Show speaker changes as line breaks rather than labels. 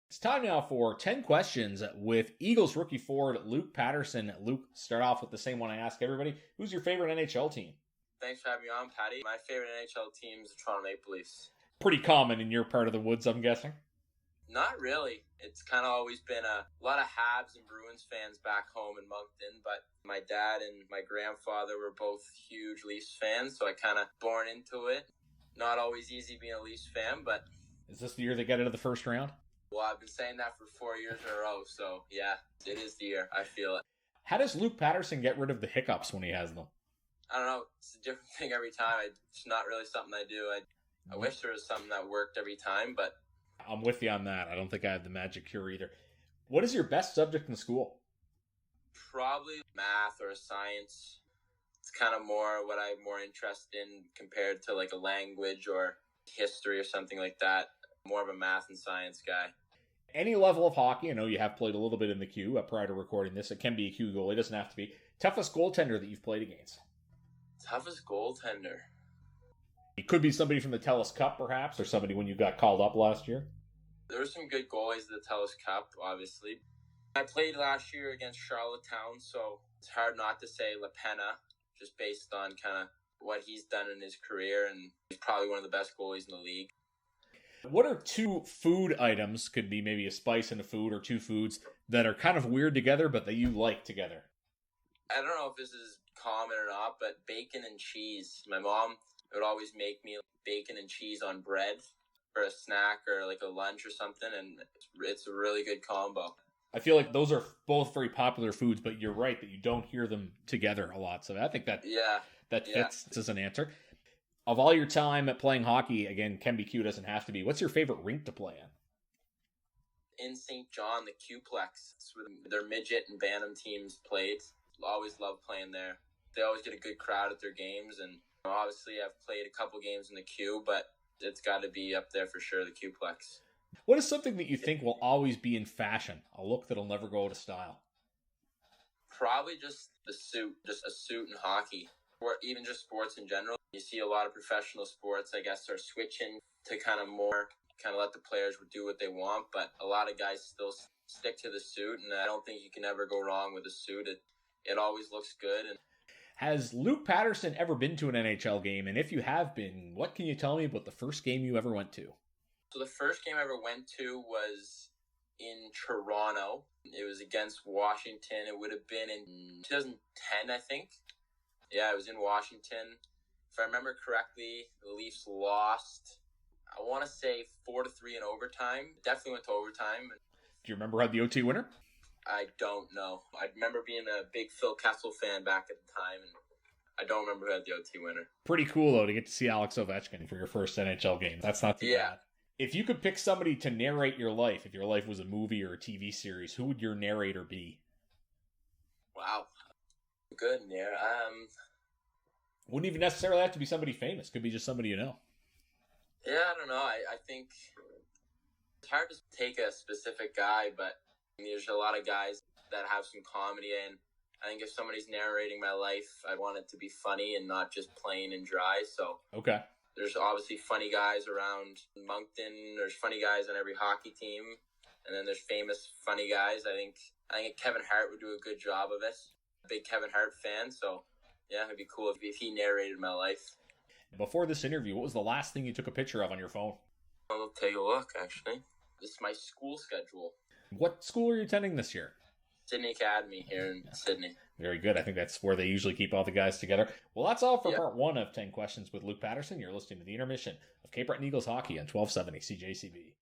It's time now for 10 questions with Eagles rookie forward Luke Patterson. Luke, start off with the same one I ask everybody. Who's your favorite NHL team?
Thanks for having me on, Patty. My favorite NHL team is the Toronto Maple Leafs.
Pretty common in your part of the woods, I'm guessing.
Not really. It's kind of always been a lot of Habs and Bruins fans back home in Moncton, but my dad and my grandfather were both huge Leafs fans, so I kind of born into it. Not always easy being a Leafs fan, but...
Is this the year they get into the first round?
Well, I've been saying that for 4 years in a row, so yeah, it is the year. I feel it.
How does Luke Patterson get rid of the hiccups when he has them?
I don't know. It's a different thing every time. It's not really something I do. I wish there was something that worked every time, but...
I'm with you on that. I don't think I have the magic cure either. What is your best subject in school?
Probably math or science. It's kind of more what I'm more interested in compared to like a language or history or something like that. More of a math and science guy.
Any level of hockey, I know you have played a little bit in the queue prior to recording this. It can be a queue goalie. It doesn't have to be. Toughest goaltender that you've played against?
Toughest goaltender?
It could be somebody from the TELUS Cup, perhaps, or somebody when you got called up last year.
There were some good goalies at the TELUS Cup, obviously. I played last year against Charlottetown, so it's hard not to say LaPena, just based on kind of what he's done in his career, and he's probably one of the best goalies in the league.
What are two food items, could be maybe a spice in a food or two foods, that are kind of weird together, but that you like together?
I don't know if this is common or not, but bacon and cheese. My mom would always make me bacon and cheese on bread for a snack or like a lunch or something, and it's a really good combo.
I feel like those are both very popular foods, but you're right that you don't hear them together a lot. So I think that fits as an answer. Of all your time at playing hockey, again, can be Q, doesn't have to be. What's your favorite rink to play in?
In St. John, the Q-Plex. It's where their midget and Bantam teams played. Always loved playing there. They always get a good crowd at their games, and obviously I've played a couple games in the Q, but it's got to be up there for sure, the Q-Plex.
What is something that you think will always be in fashion? A look that'll never go out of style?
Probably just the suit, just a suit in hockey, or even just sports in general. You see a lot of professional sports, I guess, are switching to kind of let the players do what they want, but a lot of guys still stick to the suit, and I don't think you can ever go wrong with a suit. It always looks good. And
has Luke Patterson ever been to an NHL game? And if you have been, what can you tell me about the first game you ever went to?
So the first game I ever went to was in Toronto. It was against Washington. It would have been in 2010, I think. Yeah, it was in Washington. If I remember correctly, the Leafs lost, I want to say 4-3 in overtime. Definitely went to overtime.
Do you remember how the OT winner?
I don't know. I remember being a big Phil Kessel fan back at the time, and I don't remember who had the OT winner.
Pretty cool, though, to get to see Alex Ovechkin for your first NHL game. That's not too bad. If you could pick somebody to narrate your life, if your life was a movie or a TV series, who would your narrator be?
Wow. Good,
wouldn't even necessarily have to be somebody famous. Could be just somebody you know.
Yeah, I don't know. I think it's hard to take a specific guy, but there's a lot of guys that have some comedy, and I think if somebody's narrating my life, I want it to be funny and not just plain and dry. So
okay.
There's obviously funny guys around Moncton. There's funny guys on every hockey team, and then there's famous funny guys. I think Kevin Hart would do a good job of it. Big Kevin Hart fan, so yeah, it'd be cool if he narrated my life.
Before this interview, what was the last thing you took a picture of on your phone?
I'll take a look, actually. This is my school schedule.
What school are you attending this year?
Sydney Academy here in Sydney.
Very good. I think that's where they usually keep all the guys together. Well, that's all for part one of 10 questions with Luke Patterson. You're listening to the intermission of Cape Breton Eagles hockey on 1270 CJCB.